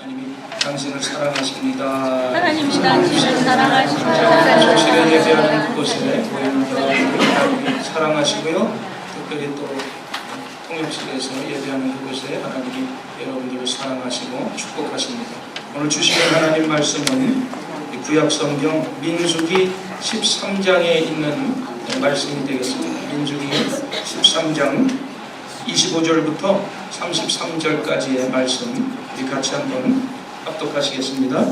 하나님이 당신을 사랑하십니다. 하나님이 당신을 사랑하십니다. 조실에 예배하는 그곳에 모인 하나님이 사랑하시고요. 특별히 또 통역실에서 예배하는 그곳에 하나님이 여러분들을 사랑하시고 축복하십니다. 오늘 주시는 하나님 말씀은 구약성경 민수기 13장에 있는 말씀이 되겠습니다. 민수기 13장 25절부터 33절까지의 말씀 우리 같이 한번 합독하시겠습니다.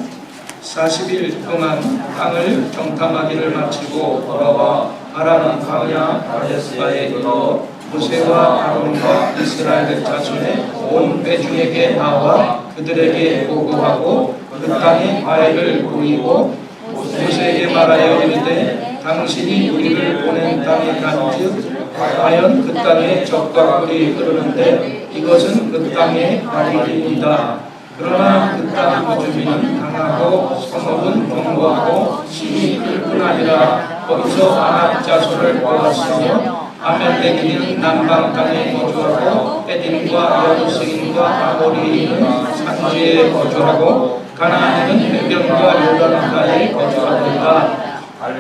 40일 동안 땅을 정탐하기를 마치고 돌아와 파란 광야 가데스바에 이르러 모세와 아론과 이스라엘 자손의 온 회중에게 나와 그들에게 보고하고 그 땅의 과일을 보이고 모세에게 말하여 이르되 당신이 우리를 보낸 땅에 간즉 과연 그 땅에 젖과 꿀이 흐르는데 이것은 그 땅의 과일입니다. 그러나 그 땅 주민은 강하고 성읍은 견고하고 힘이 클 뿐 아니라 거기서 아낙 자손을 보았으며 아멜렉인은 남방 땅에 거주하고 에딘과 여부스인과 아모리인은 산지에 거주하고 가나안인은 해변과 요단강가에 거주하더라.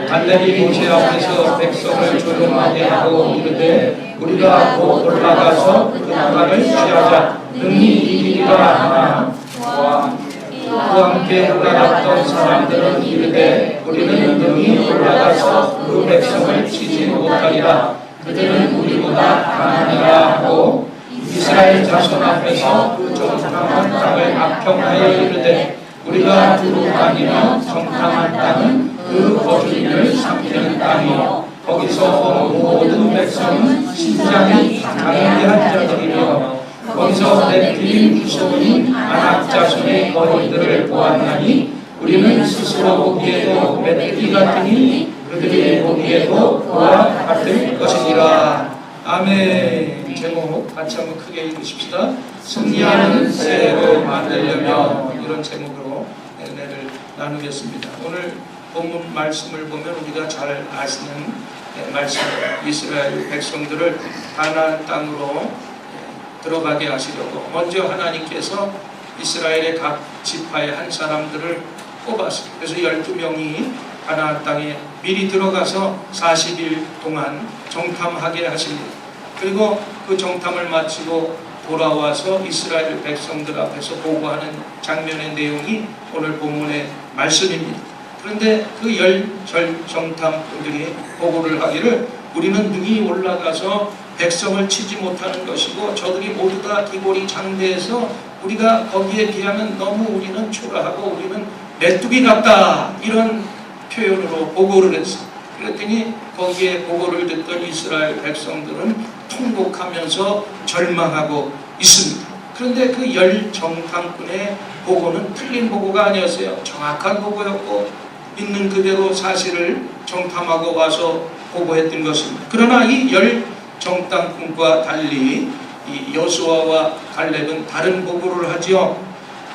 갈렙이 모세 앞에서 백성을 조용하게 하고 이르되 우리가 곧 올라가서 그 땅을 취하자 능히 이기리라 하나 그와 함께 올라갔던 사람들은 이르되 우리는 능히 올라가서 그 백성을 치지 못하리라. 그들은 우리보다 강하니라 하고 이스라엘 자손 앞에서 그 정탐한 땅을 악평하여 이르되 우리가 두루 다니며 정탐한 땅은 그 거주민을 삼키는 땅이요 거기서 온 모든 백성은 신장이 강인한 자들이며 거기서 네필림 후손인 아낙 자손의 거인들을 보았나니 우리는 스스로 보기에도 메뚜기 같으니 그들이 보기에도 그와 같을 것이니라. 아멘. 제목 같이 한번 크게 읽으십시다. 승리하는 새해를 만들려면 이런 제목으로 은혜를 나누겠습니다. 오늘 본문 말씀을 보면 우리가 잘 아시는 말씀, 이스라엘 백성들을 가나안 땅으로 들어가게 하시려고 먼저 하나님께서 이스라엘의 각 지파의 한 사람들을 뽑았어요. 그래서 12명이 가나안 땅에 미리 들어가서 40일 동안 정탐하게 하십니다. 그리고 그 정탐을 마치고 돌아와서 이스라엘 백성들 앞에서 보고하는 장면의 내용이 오늘 본문의 말씀입니다. 그런데 그 정탐꾼들이 보고를 하기를 우리는 능히 올라가서 백성을 치지 못하는 것이고 저들이 모두 다 기골이 장대해서 우리가 거기에 비하면 너무 우리는 초라하고 우리는 메뚜기 같다 이런 표현으로 보고를 했어요. 그랬더니 거기에 보고를 듣던 이스라엘 백성들은 통곡하면서 절망하고 있습니다. 그런데 그 정탐꾼의 보고는 틀린 보고가 아니었어요. 정확한 보고였고 있는 그대로 사실을 정탐하고 와서 보고했던 것입니다. 그러나 이 정탐꾼과 달리 이 여수아와 갈렙은 다른 보고를 하지요.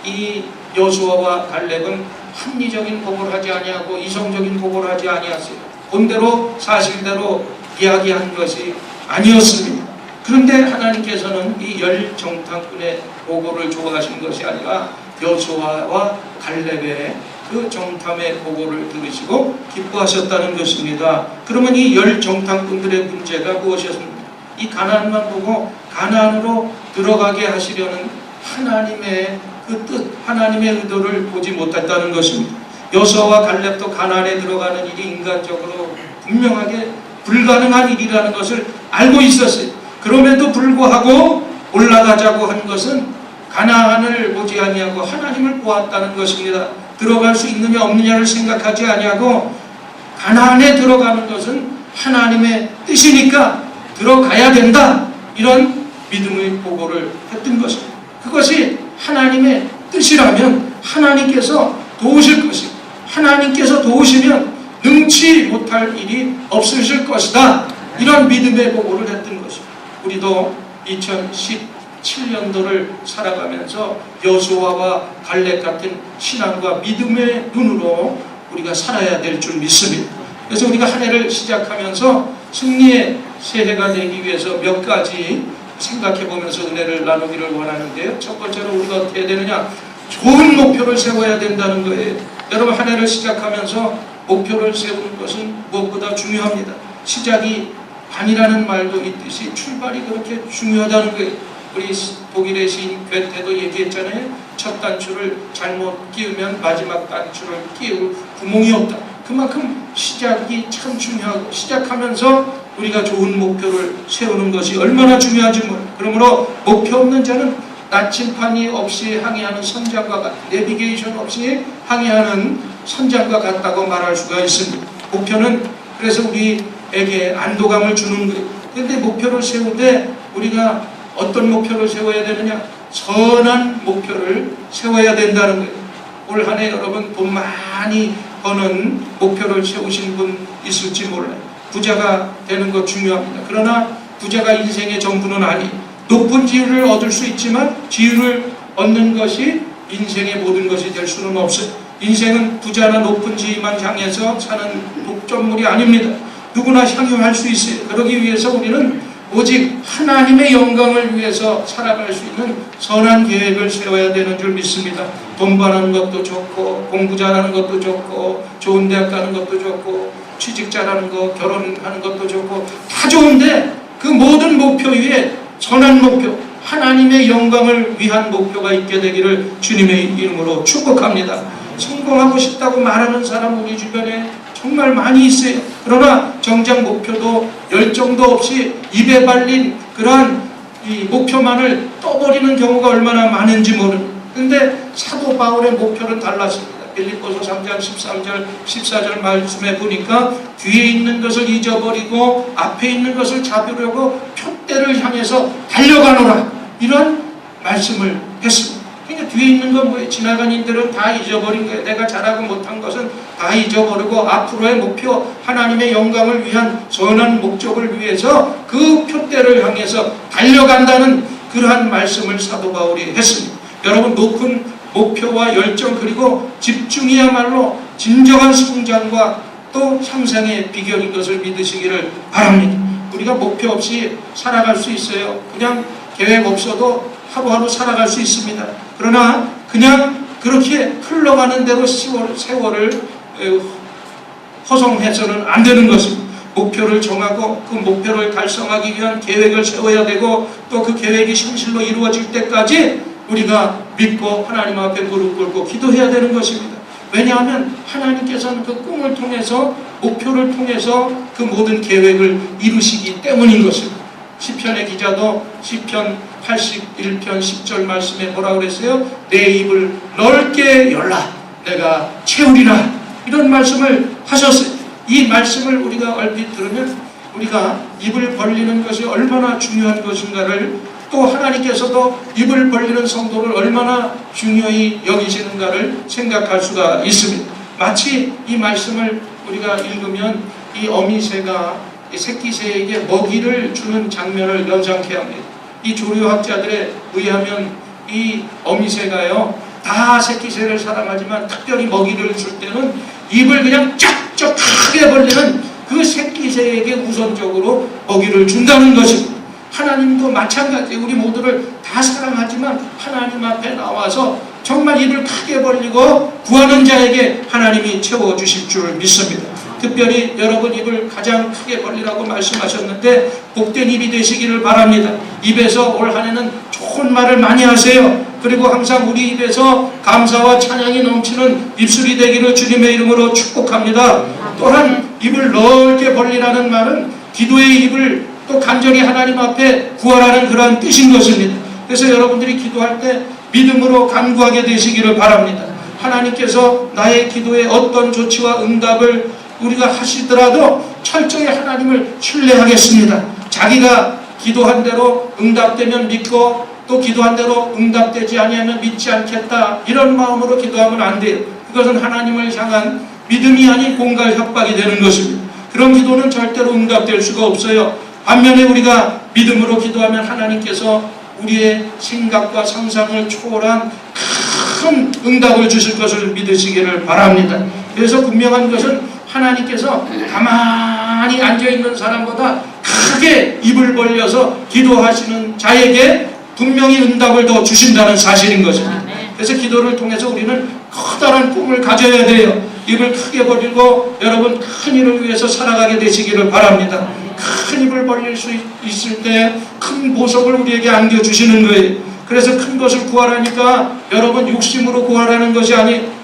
이 여수아와 갈렙은 합리적인 보고를 하지 아니하고 이성적인 보고를 하지 아니하세요. 본대로 사실대로 이야기한 것이 아니었습니다. 그런데 하나님께서는 이 정탐꾼의 보고를 좋아하신 것이 아니라 여수아와 갈렙의 그 정탐의 보고를 들으시고 기뻐하셨다는 것입니다. 그러면 이 정탐꾼들의 문제가 무엇이었습니까? 이 가나안만 보고 가나안으로 들어가게 하시려는 하나님의 그 뜻, 하나님의 의도를 보지 못했다는 것입니다. 여수아와 갈렙도 가나안에 들어가는 일이 인간적으로 분명하게 불가능한 일이라는 것을 알고 있었어요. 그럼에도 불구하고 올라가자고 한 것은 가나안을 보지 아니하고 하나님을 보았다는 것입니다. 들어갈 수 있느냐 없느냐를 생각하지 아니하고 가나안에 들어가는 것은 하나님의 뜻이니까 들어가야 된다. 이런 믿음의 보고를 했던 것입니다. 그것이 하나님의 뜻이라면 하나님께서 도우실 것이고 하나님께서 도우시면 능치 못할 일이 없으실 것이다. 이런 믿음의 보고를 했던 것입니다. 우리도 2017년도를 살아가면서 여수아와 갈렙 같은 신앙과 믿음의 눈으로 우리가 살아야 될 줄 믿습니다. 그래서 우리가 한 해를 시작하면서 승리의 새해가 되기 위해서 몇 가지 생각해 보면서 은혜를 나누기를 원하는데요. 첫 번째로 우리가 어떻게 해야 되느냐? 좋은 목표를 세워야 된다는 거예요. 여러분 한 해를 시작하면서 목표를 세우는 것은 무엇보다 중요합니다. 시작이 반이라는 말도 있듯이 출발이 그렇게 중요하다는 거예요. 우리 독일의 시인 괴테도 얘기했잖아요. 첫 단추를 잘못 끼우면 마지막 단추를 끼울 구멍이 없다. 그만큼 시작이 참 중요하고 시작하면서 우리가 좋은 목표를 세우는 것이 얼마나 중요한지 몰라요. 그러므로 목표 없는 자는 나침판이 없이 항해하는 선장과 같다. 내비게이션 없이 항해하는 선장과 같다고 말할 수가 있습니다. 목표는 그래서 우리에게 안도감을 주는 거예요. 그런데 목표를 세울 때 우리가 어떤 목표를 세워야 되느냐? 선한 목표를 세워야 된다는 거예요. 올 한 해 여러분 돈 많이 버는 목표를 세우신 분 있을지 몰라요. 부자가 되는 것 중요합니다. 그러나 부자가 인생의 전부는 아니에요. 높은 지위를 얻을 수 있지만 지위를 얻는 것이 인생의 모든 것이 될 수는 없어요. 인생은 부자나 높은 지위만 향해서 사는 독점물이 아닙니다. 누구나 향유할 수 있어요. 그러기 위해서 우리는 오직 하나님의 영광을 위해서 살아갈 수 있는 선한 계획을 세워야 되는 줄 믿습니다. 돈 버는 것도 좋고 공부 잘하는 것도 좋고 좋은 대학 가는 것도 좋고 취직 잘하는 거 결혼하는 것도 좋고 다 좋은데 그 모든 목표 위에 선한 목표 하나님의 영광을 위한 목표가 있게 되기를 주님의 이름으로 축복합니다. 성공하고 싶다고 말하는 사람 우리 주변에 정말 많이 있어요. 그러나 정작 목표도 열정도 없이 입에 발린 그러한 이 목표만을 떠버리는 경우가 얼마나 많은지 모릅니다. 그런데 사도 바울의 목표는 달랐습니다. 빌립보서 3장 13절 14절 말씀에 보니까 뒤에 있는 것을 잊어버리고 앞에 있는 것을 잡으려고 표대를 향해서 달려가노라 이런 말씀을 했습니다. 그러니까 뒤에 있는 건 뭐예요? 지나간 인들은 다 잊어버린 거예요. 내가 잘하고 못한 것은 다 잊어버리고 앞으로의 목표 하나님의 영광을 위한 선한 목적을 위해서 그 표대를 향해서 달려간다는 그러한 말씀을 사도 바울이 했습니다. 여러분 높은 목표와 열정 그리고 집중이야말로 진정한 성장과 또 향상의 비결인 것을 믿으시기를 바랍니다. 우리가 목표 없이 살아갈 수 있어요. 그냥 계획 없어도 하루하루 살아갈 수 있습니다. 그러나 그냥 그렇게 흘러가는 대로 세월을 허송해서는 안 되는 것입니다. 목표를 정하고 그 목표를 달성하기 위한 계획을 세워야 되고 또 그 계획이 현실로 이루어질 때까지 우리가 믿고 하나님 앞에 무릎 꿇고 기도해야 되는 것입니다. 왜냐하면 하나님께서는 그 꿈을 통해서 목표를 통해서 그 모든 계획을 이루시기 때문인 것입니다. 시편의 기자도 시편 81편 10절 말씀에 뭐라 그랬어요? 내 입을 넓게 열라 내가 채우리라 이런 말씀을 하셨어요. 이 말씀을 우리가 얼핏 들으면 우리가 입을 벌리는 것이 얼마나 중요한 것인가를 또 하나님께서도 입을 벌리는 성도를 얼마나 중요히 여기시는가를 생각할 수가 있습니다. 마치 이 말씀을 우리가 읽으면 이 어미새가 이 새끼새에게 먹이를 주는 장면을 연상케 합니다. 이 조류학자들에 의하면 이 어미새가요 다 새끼새를 사랑하지만 특별히 먹이를 줄 때는 입을 그냥 쫙쫙 크게 벌리는 그 새끼새에게 우선적으로 먹이를 준다는 것입니다. 하나님도 마찬가지 우리 모두를 다 사랑하지만 하나님 앞에 나와서 정말 입을 크게 벌리고 구하는 자에게 하나님이 채워주실 줄 믿습니다. 특별히 여러분 입을 가장 크게 벌리라고 말씀하셨는데 복된 입이 되시기를 바랍니다. 입에서 올 한 해는 좋은 말을 많이 하세요. 그리고 항상 우리 입에서 감사와 찬양이 넘치는 입술이 되기를 주님의 이름으로 축복합니다. 또한 입을 넓게 벌리라는 말은 기도의 입을 또 간절히 하나님 앞에 구하라는 그러한 뜻인 것입니다. 그래서 여러분들이 기도할 때 믿음으로 간구하게 되시기를 바랍니다. 하나님께서 나의 기도에 어떤 조치와 응답을 우리가 하시더라도 철저히 하나님을 신뢰하겠습니다. 자기가 기도한 대로 응답되면 믿고 또 기도한 대로 응답되지 아니하면 믿지 않겠다 이런 마음으로 기도하면 안 돼요. 그것은 하나님을 향한 믿음이 아닌 공갈 협박이 되는 것입니다. 그런 기도는 절대로 응답될 수가 없어요. 반면에 우리가 믿음으로 기도하면 하나님께서 우리의 생각과 상상을 초월한 큰 응답을 주실 것을 믿으시기를 바랍니다. 그래서 분명한 것은 하나님께서 가만히 앉아있는 사람보다 크게 입을 벌려서 기도하시는 자에게 분명히 응답을 더 주신다는 사실인 것입니다. 그래서 기도를 통해서 우리는 커다란 꿈을 가져야 돼요. 입을 크게 벌리고 여러분 큰 일을 위해서 살아가게 되시기를 바랍니다. 큰 입을 벌릴 수 있을 때 큰 보석을 우리에게 안겨주시는 거예요. 그래서 큰 것을 구하라니까 여러분 육심으로 구하라는 것이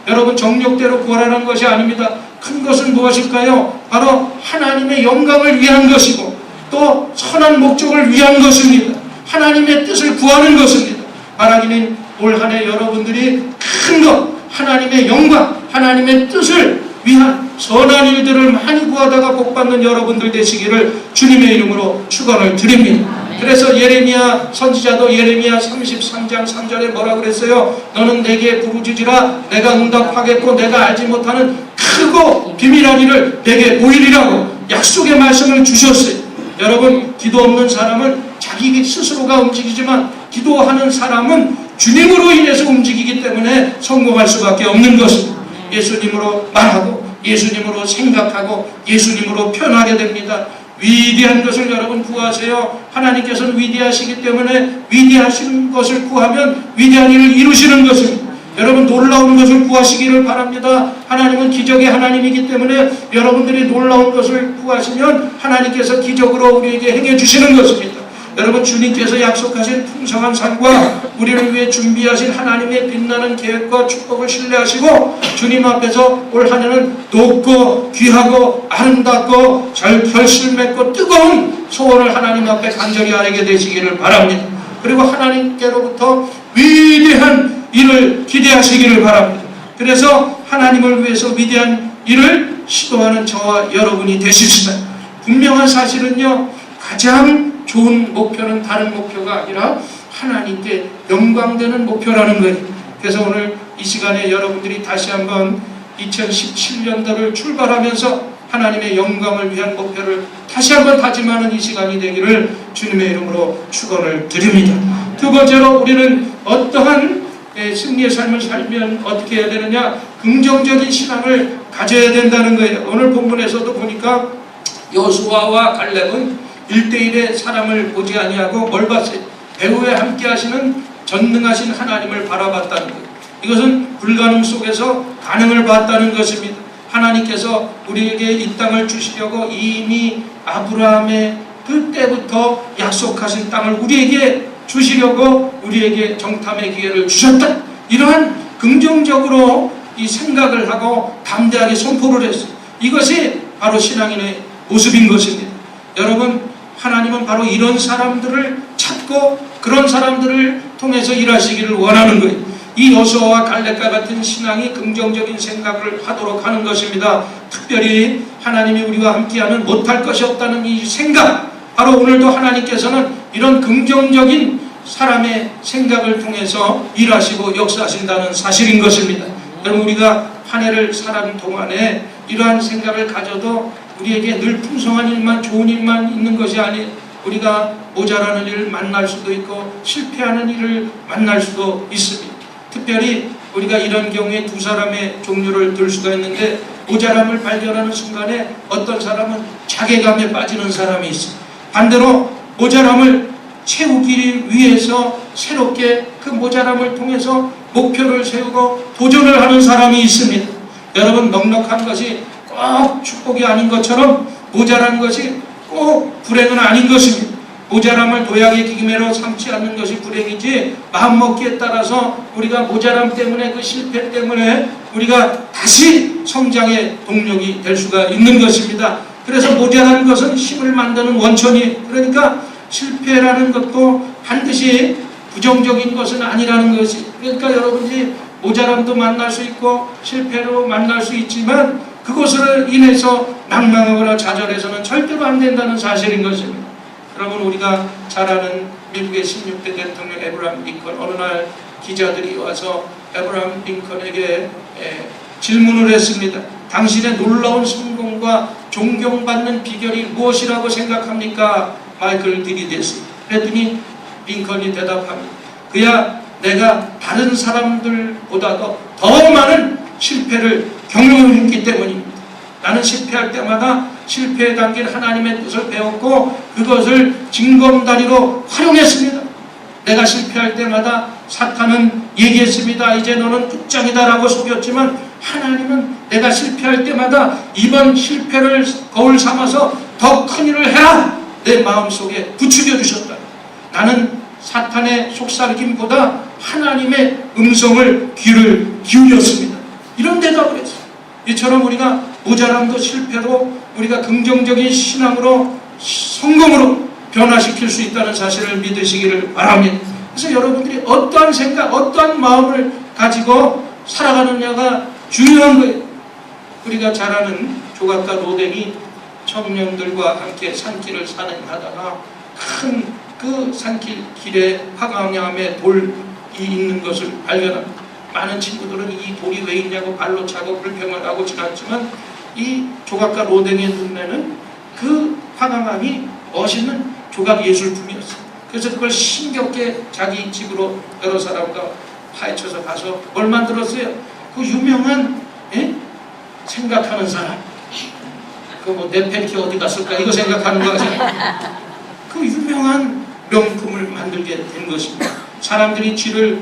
여러분 정력대로 구하라는 것이 아닙니다. 큰 것은 무엇일까요? 바로 하나님의 영광을 위한 것이고 또 선한 목적을 위한 것입니다. 하나님의 뜻을 구하는 것입니다. 바라기는 올 한 해 여러분들이 큰 것, 하나님의 영광, 하나님의 뜻을 위한 선한 일들을 많이 구하다가 복받는 여러분들 되시기를 주님의 이름으로 축원을 드립니다. 그래서 예레미야 선지자도 예레미야 33장 3절에 뭐라 그랬어요? 너는 내게 부르짖으라 내가 응답하겠고 내가 알지 못하는 크고 비밀한 일을 내게 보이리라고 약속의 말씀을 주셨어요. 여러분 기도 없는 사람은 자기 스스로가 움직이지만 기도하는 사람은 주님으로 인해서 움직이기 때문에 성공할 수밖에 없는 것입니다. 예수님으로 말하고 예수님으로 생각하고 예수님으로 표현하게 됩니다. 위대한 것을 여러분 구하세요. 하나님께서는 위대하시기 때문에 위대하신 것을 구하면 위대한 일을 이루시는 것입니다. 여러분 놀라운 것을 구하시기를 바랍니다. 하나님은 기적의 하나님이기 때문에 여러분들이 놀라운 것을 구하시면 하나님께서 기적으로 우리에게 행해 주시는 것입니다. 여러분 주님께서 약속하신 풍성한 삶과 우리를 위해 준비하신 하나님의 빛나는 계획과 축복을 신뢰하시고 주님 앞에서 올 한 해는 높고 귀하고 아름답고 결실맺고 뜨거운 소원을 하나님 앞에 간절히 아뢰게 되시기를 바랍니다. 그리고 하나님께로부터 위대한 일을 기대하시기를 바랍니다. 그래서 하나님을 위해서 위대한 일을 시도하는 저와 여러분이 되십시다. 분명한 사실은요, 가장 좋은 목표는 다른 목표가 아니라 하나님께 영광되는 목표라는 거예요. 그래서 오늘 이 시간에 여러분들이 다시 한번 2017년도를 출발하면서 하나님의 영광을 위한 목표를 다시 한번 다짐하는 이 시간이 되기를 주님의 이름으로 축원을 드립니다. 두 번째로 우리는 어떠한 승리의 삶을 살면 어떻게 해야 되느냐? 긍정적인 신앙을 가져야 된다는 거예요. 오늘 본문에서도 보니까 여호수아와 갈렙은 1대1의 사람을 보지 아니하고 뭘 봤어요? 배후에 함께 하시는 전능하신 하나님을 바라봤다는 거예요. 이것은 불가능 속에서 가능을 봤다는 것입니다. 하나님께서 우리에게 이 땅을 주시려고 이미 아브라함의 그때부터 약속하신 땅을 우리에게 주시려고 우리에게 정탐의 기회를 주셨다. 이러한 긍정적으로 이 생각을 하고 담대하게 선포를 했어요. 이것이 바로 신앙인의 모습인 것입니다. 여러분 하나님은 바로 이런 사람들을 찾고 그런 사람들을 통해서 일하시기를 원하는 거예요. 이 여호수아와 갈렙과 같은 신앙이 긍정적인 생각을 하도록 하는 것입니다. 특별히 하나님이 우리와 함께하면 못할 것이 없다는 이 생각, 바로 오늘도 하나님께서는 이런 긍정적인 사람의 생각을 통해서 일하시고 역사하신다는 사실인 것입니다. 여러분 우리가 한 해를 살아가는 동안에 이러한 생각을 가져도 우리에게 늘 풍성한 일만 좋은 일만 있는 것이 아닌 우리가 모자라는 일을 만날 수도 있고 실패하는 일을 만날 수도 있습니다. 특별히 우리가 이런 경우에 두 사람의 종류를 들 수가 있는데 모자람을 발견하는 순간에 어떤 사람은 자괴감에 빠지는 사람이 있습니다. 반대로 모자람을 채우기 위해서 새롭게 그 모자람을 통해서 목표를 세우고 도전을 하는 사람이 있습니다. 여러분 넉넉한 것이 꼭 축복이 아닌 것처럼 모자란 것이 꼭 불행은 아닌 것입니다. 모자람을 도약의 기계로 삼지 않는 것이 불행이지 마음먹기에 따라서 우리가 모자람 때문에 그 실패 때문에 우리가 다시 성장의 동력이 될 수가 있는 것입니다. 그래서 모자란 것은 힘을 만드는 원천이, 그러니까 실패라는 것도 반드시 부정적인 것은 아니라는 것이, 그러니까 여러분이 모자람도 만날 수 있고 실패로 만날 수 있지만 그것으로 인해서 낭망하거나 좌절해서는 절대로 안 된다는 사실인 것입니다. 여러분 우리가 잘 아는 미국의 16대 대통령 에브라함 링컨, 어느 날 기자들이 와서 에브라함 링컨에게 질문을 했습니다. 당신의 놀라운 성공과 존경받는 비결이 무엇이라고 생각합니까? 마이클 디리데스. 그랬더니 링컨이 대답합니다. 그야 내가 다른 사람들보다도 더 많은 실패를 경험했기 때문입니다. 나는 실패할 때마다 실패에 담긴 하나님의 뜻을 배웠고 그것을 징검다리로 활용했습니다. 내가 실패할 때마다 사탄은 얘기했습니다. 이제 너는 끝장이다라고 속였지만 하나님은 내가 실패할 때마다 이번 실패를 거울 삼아서 더 큰 일을 해라! 내 마음속에 부추겨 주셨다. 나는 사탄의 속삭임보다 하나님의 음성을 귀를 기울였습니다. 이런 대답을 했어요. 이처럼 우리가 모자람도 실패로 우리가 긍정적인 신앙으로 성공으로 변화시킬 수 있다는 사실을 믿으시기를 바랍니다. 그래서 여러분들이 어떠한 생각, 어떠한 마음을 가지고 살아가느냐가 중요한 거예요. 우리가 잘 아는 조각가 로댕이 청년들과 함께 산길을 산행하다가 큰 그 산길 길에 화강암에 돌이 있는 것을 발견합니다. 많은 친구들은 이 돌이 왜 있냐고 발로 차고 불평을 하고 지났지만 이 조각가 로댕의 눈에는 그 화강암이 멋있는 조각 예술품이었어요. 그래서 그걸 힘겹게 자기 집으로 여러 사람과 파헤쳐서 가서 뭘 만들었어요? 그 유명한 생각하는 사람, 그 뭐 네페르키 어디 갔을까 이거 생각하는 거 아세요? 그 유명한 명품을 만들게 된 것입니다. 사람들이 쥐를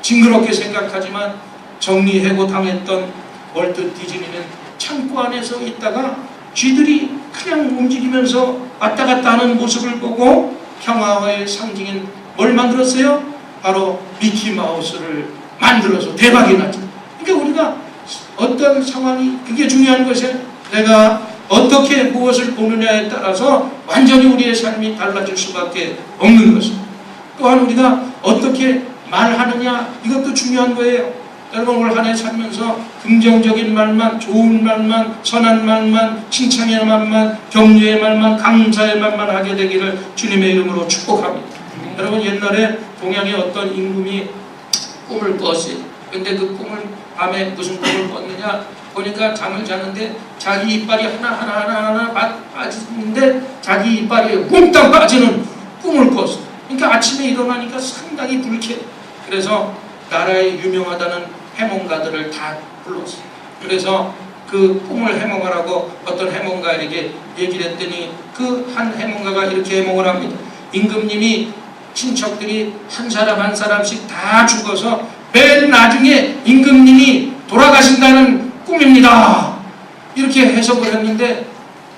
징그럽게 생각하지만 정리해고 당했던 월트 디즈니는 창고 안에서 있다가 쥐들이 그냥 움직이면서 왔다 갔다 하는 모습을 보고 평화의 상징인 뭘 만들었어요? 바로 미키마우스를 만들어서 대박이 났죠. 그러니까 우리가 어떤 상황이 그게 중요한 것이에요. 내가 어떻게 무엇을 보느냐에 따라서 완전히 우리의 삶이 달라질 수밖에 없는 것입니다. 또한 우리가 어떻게 말하느냐 이것도 중요한 거예요. 여러분 올 한 해 살면서 긍정적인 말만, 좋은 말만, 선한 말만, 칭찬의 말만, 격려의 말만, 감사의 말만 하게 되기를 주님의 이름으로 축복합니다. 여러분 옛날에 동양의 어떤 임금이 꿈을 꿨어요. 근데 그 꿈을 밤에 무슨 꿈을 꿨느냐 보니까 잠을 자는데 자기 이빨이 하나 빠지는데 자기 이빨이 몽땅 빠지는 꿈을 꿨어요. 그러니까 아침에 일어나니까 상당히 불쾌해. 그래서 나라에 유명하다는 해몽가들을 다 불렀어요. 그래서 그 꿈을 해몽하라고 어떤 해몽가에게 얘기를 했더니 그 한 해몽가가 이렇게 해몽을 합니다. 임금님이 친척들이 한 사람 한 사람씩 다 죽어서 맨 나중에 임금님이 돌아가신다는 꿈입니다. 이렇게 해석을 했는데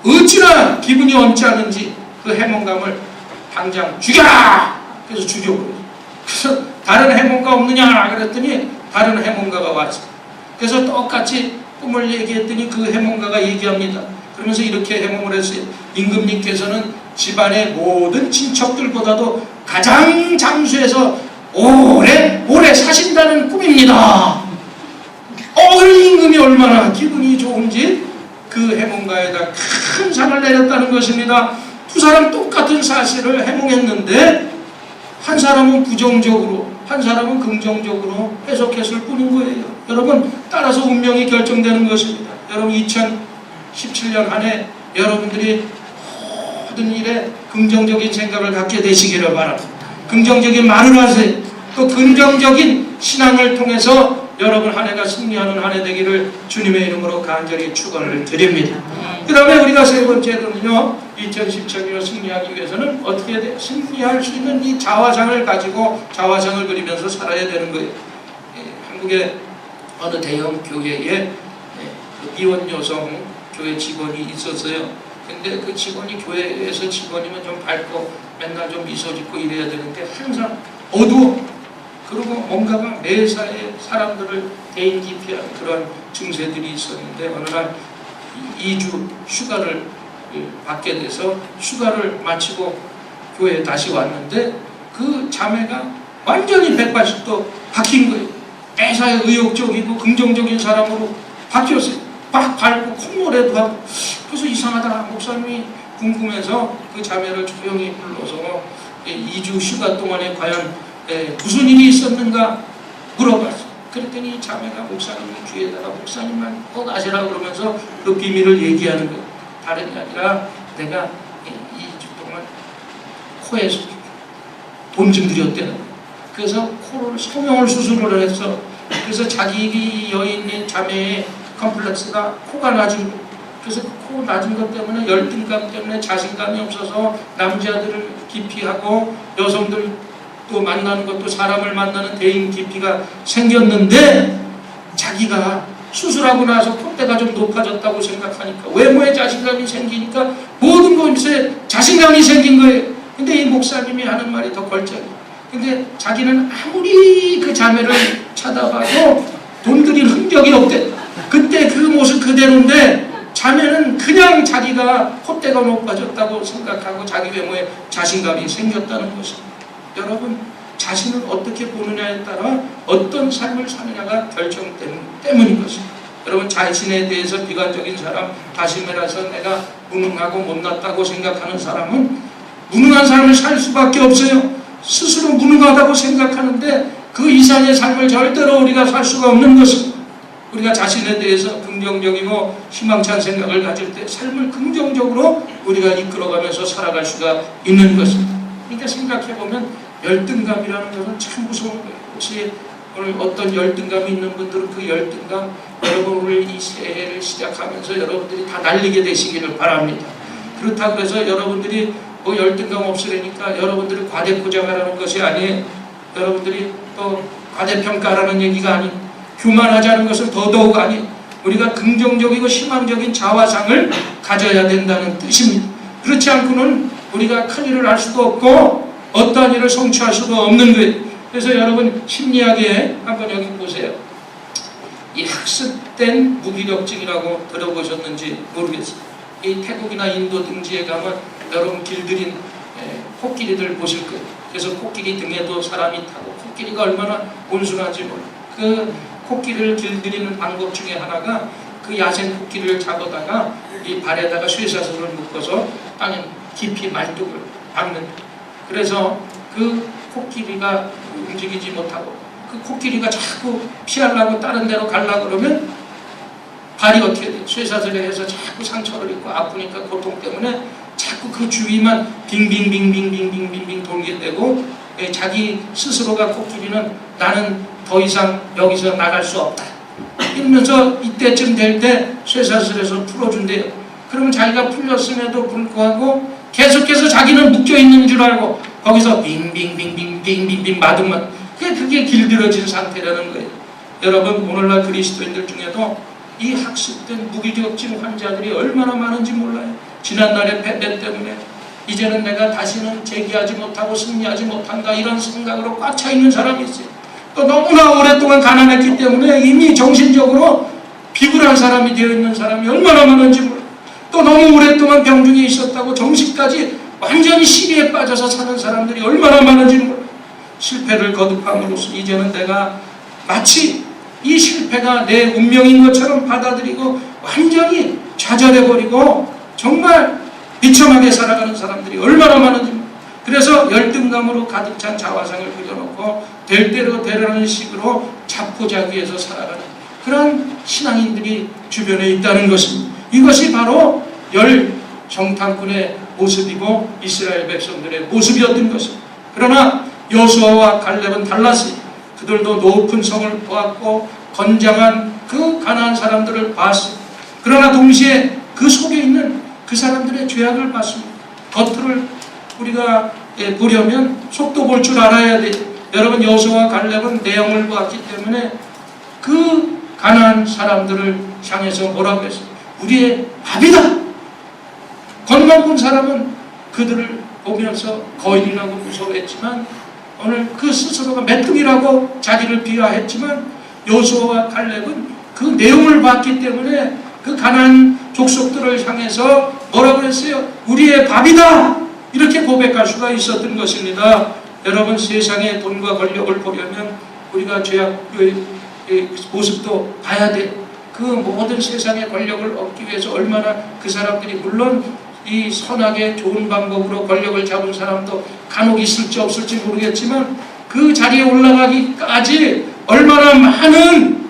어찌나 기분이 언짢은지 그 해몽감을 당장 죽여라! 그래서 죽여버려요. 그래서 다른 해몽가 없느냐 그랬더니 다른 해몽가가 왔어요. 그래서 똑같이 꿈을 얘기했더니 그 해몽가가 얘기합니다. 그러면서 이렇게 해몽을 했어요. 임금님께서는 집안의 모든 친척들보다도 가장 장수해서 오래 사신다는 꿈입니다. 그 임금이 얼마나 기분이 좋은지 그 해몽가에다 큰 상을 내렸다는 것입니다. 두 사람 똑같은 사실을 해몽했는데 한 사람은 부정적으로 한 사람은 긍정적으로 해석했을 뿐인 거예요. 여러분 따라서 운명이 결정되는 것입니다. 여러분 2017년 한 해 여러분들이 모든 일에 긍정적인 생각을 갖게 되시기를 바랍니다. 긍정적인 말을 하세요. 또 긍정적인 신앙을 통해서 여러분 한 해가 승리하는 한 해 되기를 주님의 이름으로 간절히 축원을 드립니다. 그 다음에 우리가 세 번째로는요, 2017년 승리하기 위해서는 어떻게 해야 돼요? 승리할 수 있는 이 자화상을 가지고 자화상을 그리면서 살아야 되는 거예요. 한국의 어느 대형 교회에 미혼 여성 교회 직원이 있었어요. 근데 그 직원이 교회에서 직원이면 좀 밝고 맨날 좀 미소 짓고 이래야 되는데 항상 어두워. 그리고 뭔가가 매사에 사람들을 대인기피하는 그런 증세들이 있었는데 어느 날 2주 휴가를 받게 돼서 휴가를 마치고 교회에 다시 왔는데 그 자매가 완전히 180도 바뀐 거예요. 매사에 의욕적이고 긍정적인 사람으로 바뀌었어요. 막 밟고 콧노래도 하고. 그래서 이상하다. 목사님이 궁금해서 그 자매를 조용히 불러서 2주 휴가 동안에 과연 무슨 일이 있었는가 물어봤어요. 그랬더니 자매가 목사님 귀에다가 목사님만 꼭 아시라고 그러면서 그 비밀을 얘기하는 거예요. 다른 게 아니라 내가 2주 동안 코에서 돈 좀 들였대는 거예요. 그래서 코를 성형을 수술을 했어. 그래서 자기 여인인 자매의 컴플렉스가 코가 낮은 거예요. 그래서 코 낮은 것 때문에 열등감 때문에 자신감이 없어서 남자들을 기피하고 여성들 또 만나는 것도 사람을 만나는 대인 깊이가 생겼는데 자기가 수술하고 나서 콧대가 좀 높아졌다고 생각하니까 외모에 자신감이 생기니까 모든 것에 자신감이 생긴 거예요. 근데 이 목사님이 하는 말이 더 걸작이에요. 근데 자기는 아무리 그 자매를 쳐다봐도 돈 들인 흔적이 없대. 그때 그 모습 그대로인데 자매는 그냥 자기가 콧대가 높아졌다고 생각하고 자기 외모에 자신감이 생겼다는 것입니다. 여러분, 자신을 어떻게 보느냐에 따라 어떤 삶을 사느냐가 결정되는 것입니다. 여러분, 자신에 대해서 비관적인 사람, 다시말해서 내가 무능하고 못났다고 생각하는 사람은 무능한 삶을 살 수밖에 없어요. 스스로 무능하다고 생각하는데 그 이상의 삶을 절대로 우리가 살 수가 없는 것입니다. 우리가 자신에 대해서 긍정적이고 희망찬 생각을 가질 때 삶을 긍정적으로 우리가 이끌어가면서 살아갈 수가 있는 것입니다. 그러니까 생각해보면 열등감이라는 것은 참 무서운 거예요. 혹시 오늘 어떤 열등감이 있는 분들은 그 열등감 여러분 오늘 이 새해를 시작하면서 여러분들이 다 날리게 되시기를 바랍니다. 그렇다고 해서 여러분들이 뭐 열등감 없으려니까 여러분들이 과대포장하라는 것이 아니에요. 여러분들이 또 과대평가라는 얘기가 아니에요. 교만하자는 것은 더더욱 아니에요. 우리가 긍정적이고 희망적인 자화상을 가져야 된다는 뜻입니다. 그렇지 않고는 우리가 큰 일을 할 수도 없고 어떠한 일을 성취할 수도 없는 거예요. 그래서 여러분 심리학에 한번 여기 보세요. 이 학습된 무기력증이라고 들어보셨는지 모르겠어요. 이 태국이나 인도 등지에 가면 여러분 길들인 코끼리들 보실 거예요. 그래서 코끼리 등에도 사람이 타고 코끼리가 얼마나 온순한지 몰라요. 그 코끼리를 길들이는 방법 중에 하나가 그 야생 코끼리를 잡아다가 이 발에다가 쇠사슬을 묶어서 땅에 깊이 말뚝을 박는. 그래서 그 코끼리가 움직이지 못하고 그 코끼리가 자꾸 피하려고 다른 데로 가려고 그러면 발이 어떻게 돼요? 쇠사슬에 해서 자꾸 상처를 입고 아프니까 고통 때문에 자꾸 그 주위만 빙빙빙빙빙빙빙빙 돌게 되고 자기 스스로가 코끼리는 나는 더 이상 여기서 나갈 수 없다 이러면서 이때쯤 될 때 쇠사슬에서 풀어준대요. 그러면 자기가 풀렸음에도 불구하고 계속해서 자기는 묶여있는 줄 알고 거기서 빙빙빙빙빙빙빙 맞으면 그게 길들여진 상태라는 거예요. 여러분 오늘날 그리스도인들 중에도 이 학습된 무기력증 환자들이 얼마나 많은지 몰라요. 지난날의 패배 때문에 이제는 내가 다시는 재기하지 못하고 승리하지 못한다 이런 생각으로 꽉 차 있는 사람이 있어요. 또 너무나 오랫동안 가난했기 때문에 이미 정신적으로 비굴한 사람이 되어 있는 사람이 얼마나 많은지 몰라요. 또 너무 오랫동안 병중에 있었다고 정신까지 완전히 시비에 빠져서 사는 사람들이 얼마나 많은지 몰라요. 실패를 거듭함으로써 이제는 내가 마치 이 실패가 내 운명인 것처럼 받아들이고 완전히 좌절해버리고 정말 비참하게 살아가는 사람들이 얼마나 많은지. 그래서 열등감으로 가득 찬 자화상을 그려놓고 될 대로 되라는 식으로 자포자기해서 살아가는 그런 신앙인들이 주변에 있다는 것입니다. 이것이 바로 열 정탐꾼의 모습이고 이스라엘 백성들의 모습이었던 것입니다. 그러나 여호수아와 갈렙은 달랐어요. 그들도 높은 성을 보았고 건장한 그 가나안 사람들을 봤어요. 그러나 동시에 그 속에 있는 그 사람들의 죄악을 봤습니다. 겉을 우리가 보려면 속도 볼 줄 알아야 돼요. 여러분 여호수아와 갈렙은 내용을 보았기 때문에 그 가나안 사람들을 향해서 뭐라고 했어요? 우리의 밥이다. 겉만 본 사람은 그들을 보면서 거인이라고 무서워했지만 오늘 그 스스로가 메뚜기라고 자기를 비하했지만 여호수아와 갈렙은 그 내용을 봤기 때문에 그 가나안 족속들을 향해서 뭐라고 했어요? 우리의 밥이다! 이렇게 고백할 수가 있었던 것입니다. 여러분 세상의 돈과 권력을 보려면 우리가 죄악의 모습도 봐야 돼. 그 모든 세상의 권력을 얻기 위해서 얼마나 그 사람들이 물론 이 선하게 좋은 방법으로 권력을 잡은 사람도 간혹 있을지 없을지 모르겠지만 그 자리에 올라가기까지 얼마나 많은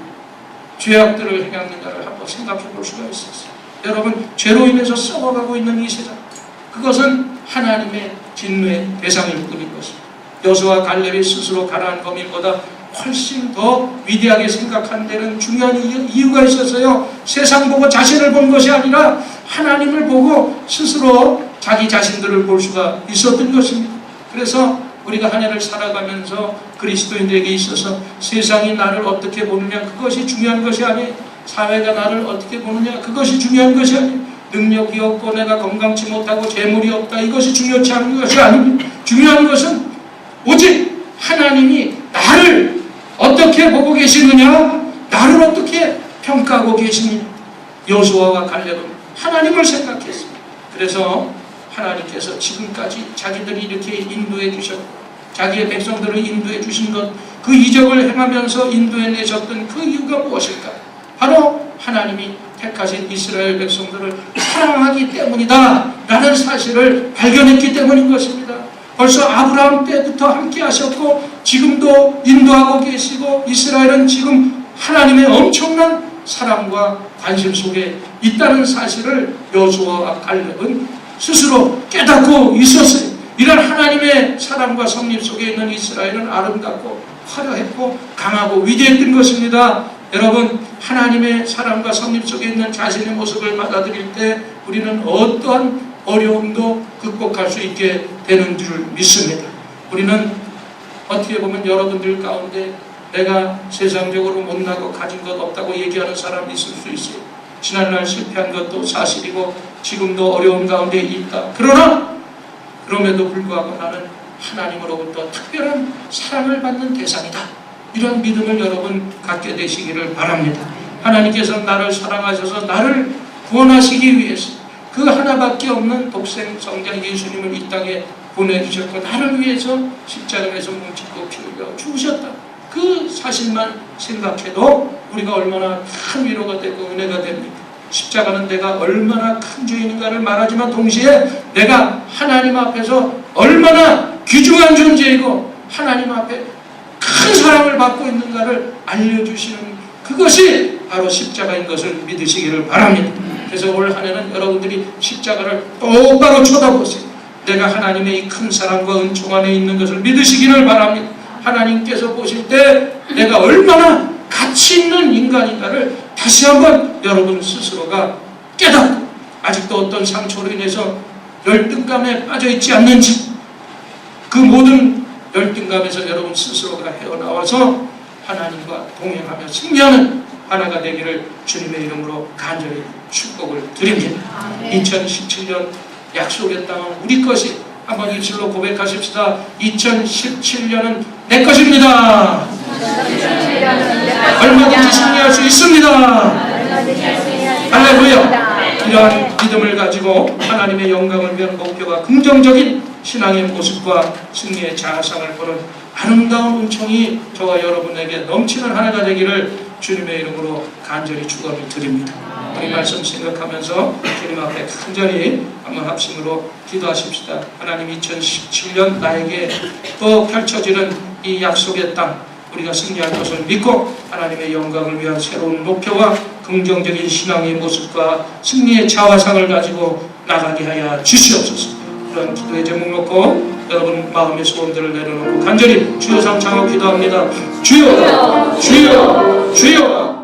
죄악들을 행했는가를 한번 생각해 볼 수가 있었어요. 여러분 죄로 인해서 썩어가고 있는 이 세상 그것은 하나님의 진노의 대상일 뿐인 것입니다. 여호수아와 갈렙이 스스로 가나안 거민보다 훨씬 더 위대하게 생각한 데는 중요한 이유가 있었어요. 세상 보고 자신을 본 것이 아니라 하나님을 보고 스스로 자기 자신들을 볼 수가 있었던 것입니다. 그래서 우리가 한 해를 살아가면서 그리스도인들에게 있어서 세상이 나를 어떻게 보느냐 그것이 중요한 것이 아니에요. 사회가 나를 어떻게 보느냐 그것이 중요한 것이 아니에요. 능력이 없고 내가 건강치 못하고 재물이 없다 이것이 중요치 않은 것이 아닙니다. 중요한 것은 오직 하나님이 나를 어떻게 보고 계시느냐, 나를 어떻게 평가하고 계시느냐. 여호수아와 갈렙은 하나님을 생각했습니다. 그래서 하나님께서 지금까지 자기들이 이렇게 인도해 주셨고 자기의 백성들을 인도해 주신 것, 그 이적을 행하면서 인도해 내셨던 그 이유가 무엇일까? 바로 하나님이 택하신 이스라엘 백성들을 사랑하기 때문이다 라는 사실을 발견했기 때문인 것입니다. 벌써 아브라함 때부터 함께 하셨고 지금도 인도하고 계시고 이스라엘은 지금 하나님의 엄청난 사랑과 관심 속에 있다는 사실을 여호수아와 갈렙은 스스로 깨닫고 있었어요. 이런 하나님의 사랑과 섭리 속에 있는 이스라엘은 아름답고 화려했고 강하고 위대했던 것입니다. 여러분, 하나님의 사랑과 섭리 속에 있는 자신의 모습을 받아들일 때 우리는 어떠한 어려움도 극복할 수 있게 되는 줄 믿습니다. 우리는 어떻게 보면 여러분들 가운데 내가 세상적으로 못나고 가진 것 없다고 얘기하는 사람이 있을 수 있어요. 지난날 실패한 것도 사실이고 지금도 어려움 가운데 있다. 그러나 그럼에도 불구하고 나는 하나님으로부터 특별한 사랑을 받는 대상이다. 이런 믿음을 여러분 갖게 되시기를 바랍니다. 하나님께서는 나를 사랑하셔서 나를 구원하시기 위해서 그 하나밖에 없는 독생 성자 예수님을 이 땅에 보내주셨고 나를 위해서 십자가에서 뭉치고 피 흘려 죽으셨다. 그 사실만 생각해도 우리가 얼마나 큰 위로가 되고 은혜가 됩니까? 십자가는 내가 얼마나 큰 죄인인가를 말하지만 동시에 내가 하나님 앞에서 얼마나 귀중한 존재이고 하나님 앞에 큰 사랑을 받고 있는가를 알려주시는 그것이 바로 십자가인 것을 믿으시기를 바랍니다. 그래서 올 한 해는 여러분들이 십자가를 똑바로 쳐다보세요. 내가 하나님의 이 큰 사랑과 은총 안에 있는 것을 믿으시기를 바랍니다. 하나님께서 보실 때 내가 얼마나 가치 있는 인간인가를 다시 한번 여러분 스스로가 깨닫고 아직도 어떤 상처로 인해서 열등감에 빠져있지 않는지 그 모든 열등감에서 여러분 스스로가 헤어나와서 하나님과 동행하며 승리하는 하나가 되기를 주님의 이름으로 간절히 축복을 드립니다. 2017년 약속의 땅은 우리 것이 한번 입술로 고백하십시다. 2017년은 내 것입니다. 얼마든지 승리할 수 있습니다. 할렐루야. 이러한 믿음을 가지고 하나님의 영광을 위한 목표가 긍정적인 신앙의 모습과 승리의 자아상을 보는 아름다운 은총이 저와 여러분에게 넘치는 한 해가 되기를 주님의 이름으로 간절히 축원을 드립니다. 우리 말씀 생각하면서 주님 앞에 간절히 한번 합심으로 기도하십시다. 하나님, 2017년 나에게 또 펼쳐지는 이 약속의 땅 우리가 승리할 것을 믿고 하나님의 영광을 위한 새로운 목표와 긍정적인 신앙의 모습과 승리의 자화상을 가지고 나가게 하여 주시옵소서. 그런 기도의 제목 놓고 여러분 마음의 소원들을 내려놓고 간절히 주여 삼창하고 기도합니다. 주여, 주여, 주여.